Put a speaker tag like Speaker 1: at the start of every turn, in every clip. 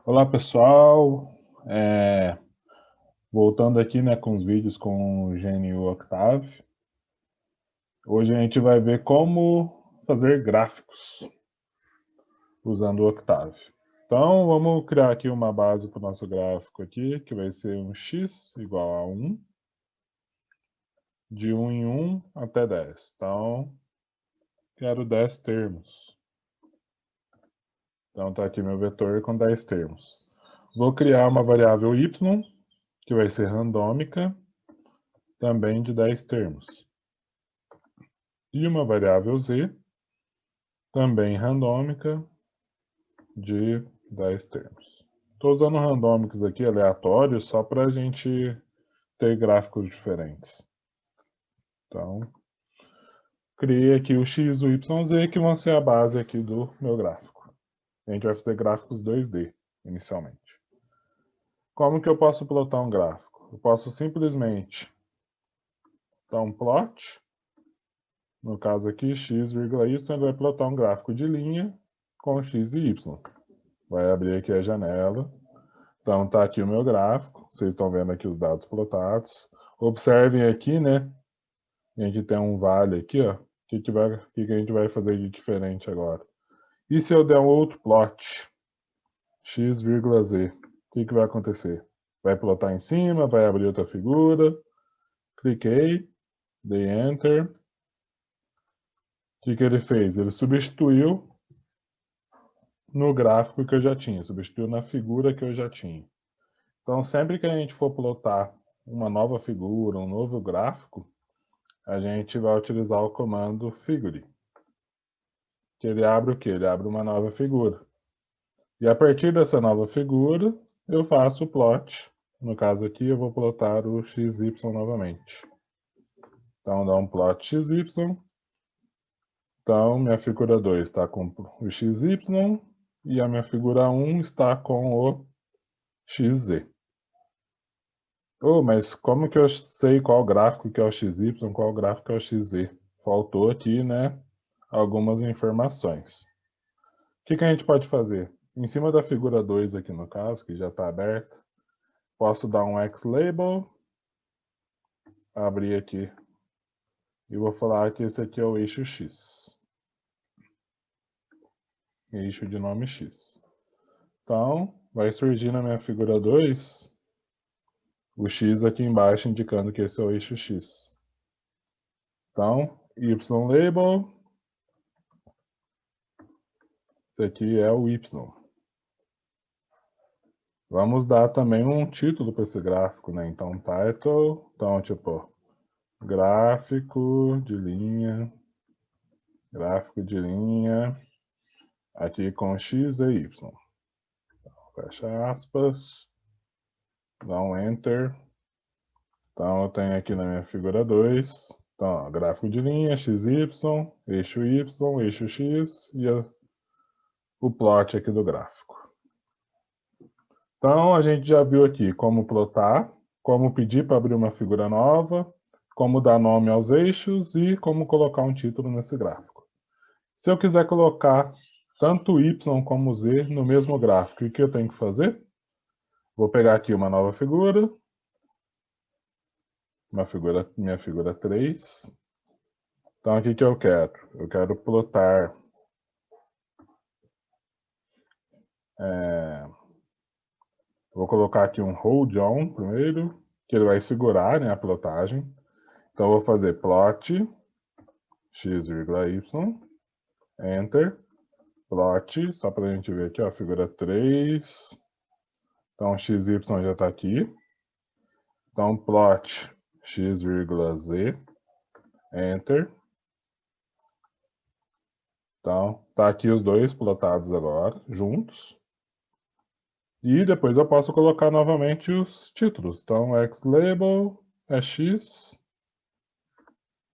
Speaker 1: Olá pessoal, voltando aqui, né, com os vídeos com o GNU Octave. Hoje a gente vai ver como fazer gráficos usando o Octave. Então vamos criar aqui uma base para o nosso gráfico aqui, que vai ser um x igual a 1, de 1 em 1 até 10. Então quero 10 termos. Então está aqui meu vetor com 10 termos. Vou criar uma variável y, que vai ser randômica, também de 10 termos. E uma variável z, também randômica, de 10 termos. Estou usando randômicos aqui aleatórios só para a gente ter gráficos diferentes. Então, criei aqui o x, o y, z, que vão ser a base aqui do meu gráfico. A gente vai fazer gráficos 2D, inicialmente. Como que eu posso plotar um gráfico? Eu posso simplesmente dar um plot. No caso aqui, x, y, ele vai plotar um gráfico de linha com x e y. Vai abrir aqui a janela. Então tá aqui o meu gráfico. Vocês estão vendo aqui os dados plotados. Observem aqui, né? A gente tem um vale aqui, ó. O que a gente vai fazer de diferente agora? E se eu der um outro plot? X, Z. O que vai acontecer? Vai plotar em cima, vai abrir outra figura. Cliquei, dei Enter. O que ele fez? Ele substituiu no gráfico que eu já tinha, substituiu na figura que eu já tinha. Então, sempre que a gente for plotar uma nova figura, um novo gráfico, a gente vai utilizar o comando figure. Que ele abre o quê? Ele abre uma nova figura. E a partir dessa nova figura, eu faço o plot. No caso aqui, eu vou plotar o XY novamente. Então, dá um plot XY. Então, minha figura 2 está com o XY e a minha figura 1 está com o XZ. Oh, mas como que eu sei qual gráfico que é o XY, qual gráfico que é o XZ? Faltou aqui, né, algumas informações. O que a gente pode fazer? Em cima da figura 2 aqui no caso, que já está aberta, posso dar um xlabel, abrir aqui, e vou falar que esse aqui é o eixo X. Eixo de nome X. Então, vai surgir na minha figura 2 o X aqui embaixo, indicando que esse é o eixo X. Então, ylabel, esse aqui é o Y. Vamos dar também um título para esse gráfico, né? Então, title, então, tipo, gráfico de linha, aqui com x e y. Então, fecha aspas, dá um enter. Então, eu tenho aqui na minha figura 2, então, ó, gráfico de linha, xy, eixo y, eixo x e o plot aqui do gráfico. Então, a gente já viu aqui como plotar, como pedir para abrir uma figura nova, como dar nome aos eixos e como colocar um título nesse gráfico. Se eu quiser colocar tanto y como z no mesmo gráfico, o que eu tenho que fazer? Vou pegar aqui uma nova figura, minha figura 3. Então, o que eu quero? Eu quero plotar vou colocar aqui um hold on primeiro, que ele vai segurar, né, a plotagem. Então, eu vou fazer plot x, y, enter, plot, só para a gente ver aqui, ó, figura 3. Então, xy já está aqui. Então, plot x, z, enter. Então, tá aqui os dois plotados agora, juntos. E depois eu posso colocar novamente os títulos. Então, xlabel é x.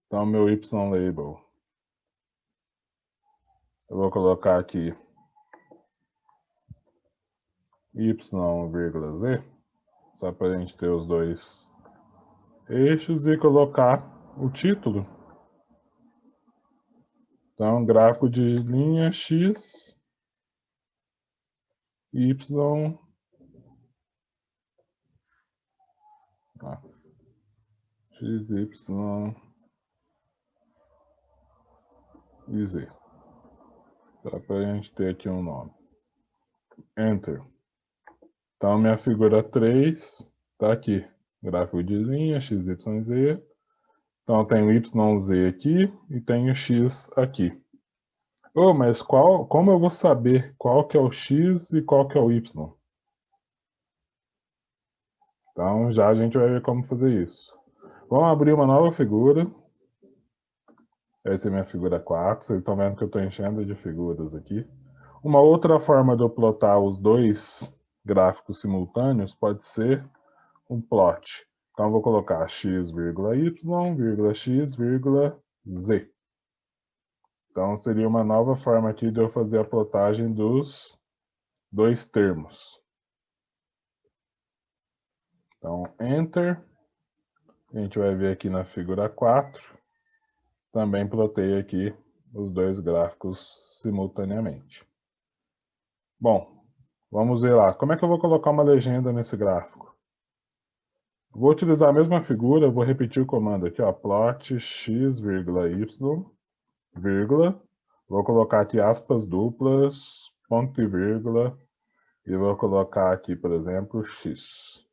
Speaker 1: Então, meu ylabel. Eu vou colocar aqui y,z, só para a gente ter os dois eixos e colocar o título. Então, gráfico de linha x y, x, y e z. Só para a gente ter aqui um nome. Enter. Então, minha figura 3 está aqui. Gráfico de linha, x, y, z. Então, eu tenho YZ aqui e tenho X aqui. Oh, mas como eu vou saber qual que é o X e qual que é o Y? Então, já a gente vai ver como fazer isso. Vamos abrir uma nova figura. Essa é minha figura 4. Vocês estão vendo que eu estou enchendo de figuras aqui. Uma outra forma de eu plotar os dois gráficos simultâneos pode ser um plot. Então, eu vou colocar x, y, x, z. Então, seria uma nova forma aqui de eu fazer a plotagem dos dois termos. Então, Enter. A gente vai ver aqui na figura 4. Também plotei aqui os dois gráficos simultaneamente. Bom, vamos ver lá. Como é que eu vou colocar uma legenda nesse gráfico? Vou utilizar a mesma figura, vou repetir o comando aqui, ó, plot x, y, vírgula. Vou colocar aqui aspas duplas, ponto e vírgula, e vou colocar aqui, por exemplo, x.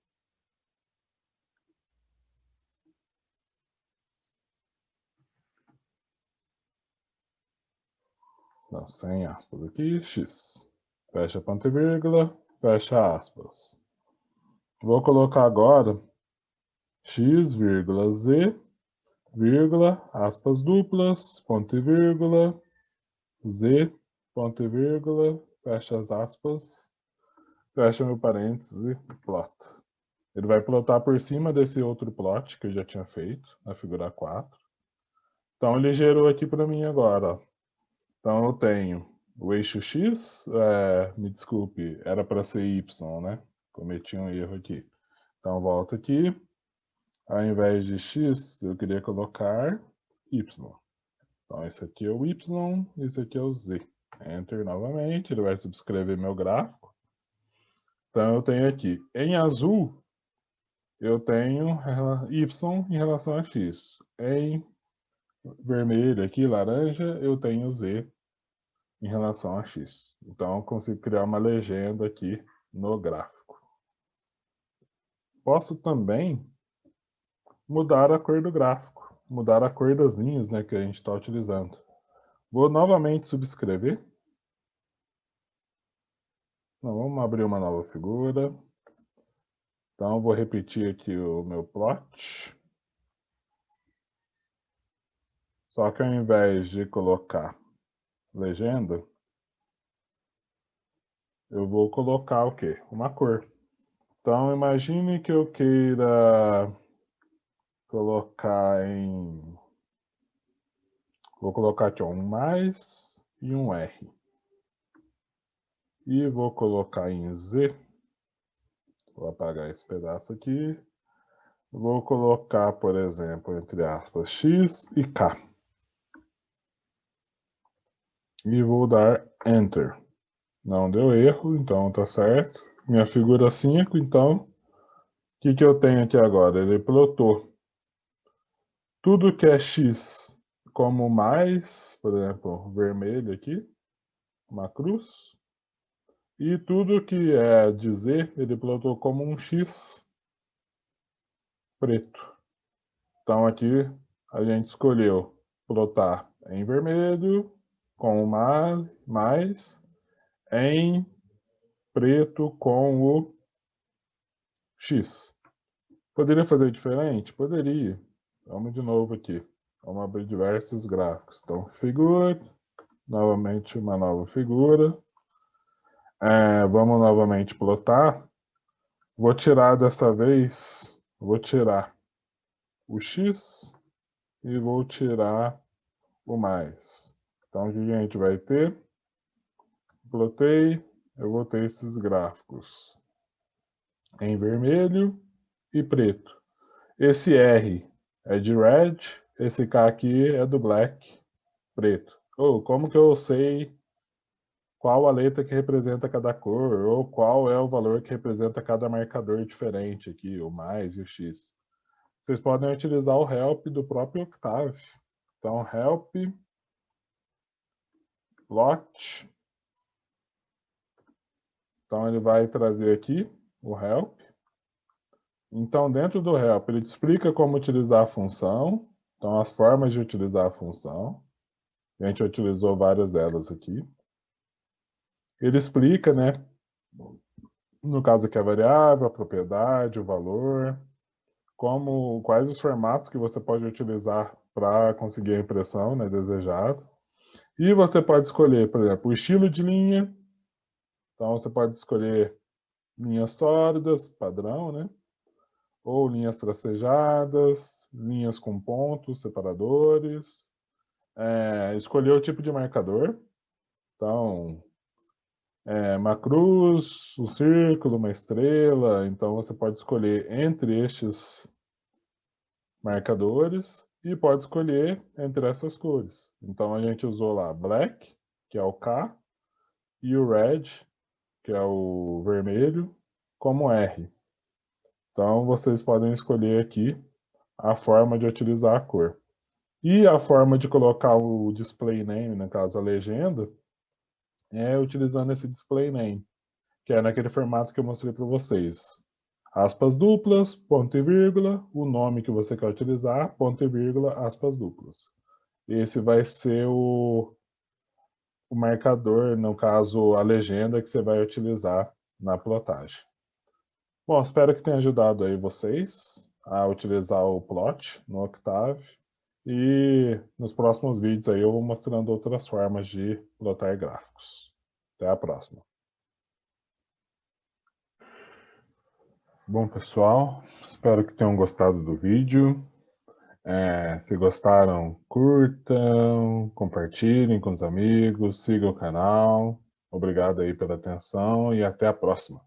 Speaker 1: Não, sem aspas aqui, x. Fecha ponto e vírgula, fecha aspas. Vou colocar agora x, vírgula, z, vírgula, aspas duplas, ponto e vírgula, z, ponto e vírgula, fecha as aspas, fecha meu parêntese, plot. Ele vai plotar por cima desse outro plot que eu já tinha feito, na figura 4. Então ele gerou aqui para mim agora, ó. Então eu tenho o eixo X, me desculpe, era para ser Y, né? Cometi um erro aqui. Então volto aqui, ao invés de X, eu queria colocar Y. Então esse aqui é o Y, esse aqui é o Z. Enter novamente, ele vai subscrever meu gráfico. Então eu tenho aqui, em azul, eu tenho Y em relação a X. Em vermelho aqui, laranja, eu tenho Z em relação a X. Então, eu consigo criar uma legenda aqui no gráfico. Posso também mudar a cor do gráfico, mudar a cor das linhas, né, que a gente está utilizando. Vou novamente subscrever. Então, vamos abrir uma nova figura. Então, vou repetir aqui o meu plot. Só que ao invés de colocar legenda, eu vou colocar o quê? Uma cor. Então, imagine que eu queira colocar em... Vou colocar aqui um mais e um R. E vou colocar em Z. Vou apagar esse pedaço aqui. Vou colocar, por exemplo, entre aspas, X e K. E vou dar Enter. Não deu erro, então tá certo. Minha figura 5, então, o que eu tenho aqui agora? Ele plotou tudo que é X como mais, por exemplo, vermelho aqui, uma cruz. E tudo que é de Z, ele plotou como um X preto. Então aqui a gente escolheu plotar em vermelho, com mais, em preto com o X. Poderia fazer diferente? Poderia. Vamos de novo aqui. Vamos abrir diversos gráficos. Então, figura, novamente uma nova figura. Vamos novamente plotar. Vou tirar dessa vez, vou tirar o X e vou tirar o mais. Então, o que a gente vai ter? Plotei, eu vou ter esses gráficos em vermelho e preto. Esse R é de red, esse K aqui é do black, preto. Como que eu sei qual a letra que representa cada cor, ou qual é o valor que representa cada marcador diferente aqui, o mais e o X. Vocês podem utilizar o help do próprio Octave. Então, help plot. Então, ele vai trazer aqui o help. Então, dentro do help, ele te explica como utilizar a função. Então, as formas de utilizar a função. A gente utilizou várias delas aqui. Ele explica, né? No caso aqui, a variável, a propriedade, o valor, quais os formatos que você pode utilizar para conseguir a impressão, né, desejada. E você pode escolher, por exemplo, o estilo de linha. Então, você pode escolher linhas sólidas, padrão, né? Ou linhas tracejadas, linhas com pontos, separadores. Escolher o tipo de marcador. Então, uma cruz, um círculo, uma estrela. Então, você pode escolher entre estes marcadores e pode escolher entre essas cores. Então, a gente usou lá black, que é o K, e o red, que é o vermelho, como R. Então, vocês podem escolher aqui a forma de utilizar a cor. E a forma de colocar o display name, no caso a legenda, é utilizando esse display name, que é naquele formato que eu mostrei para vocês. Aspas duplas, ponto e vírgula, o nome que você quer utilizar, ponto e vírgula, aspas duplas. Esse vai ser o marcador, no caso a legenda que você vai utilizar na plotagem. Bom, espero que tenha ajudado aí vocês a utilizar o plot no Octave. E nos próximos vídeos aí eu vou mostrando outras formas de plotar gráficos. Até a próxima. Bom, pessoal, espero que tenham gostado do vídeo. Se gostaram, curtam, compartilhem com os amigos, sigam o canal. Obrigado aí pela atenção e até a próxima.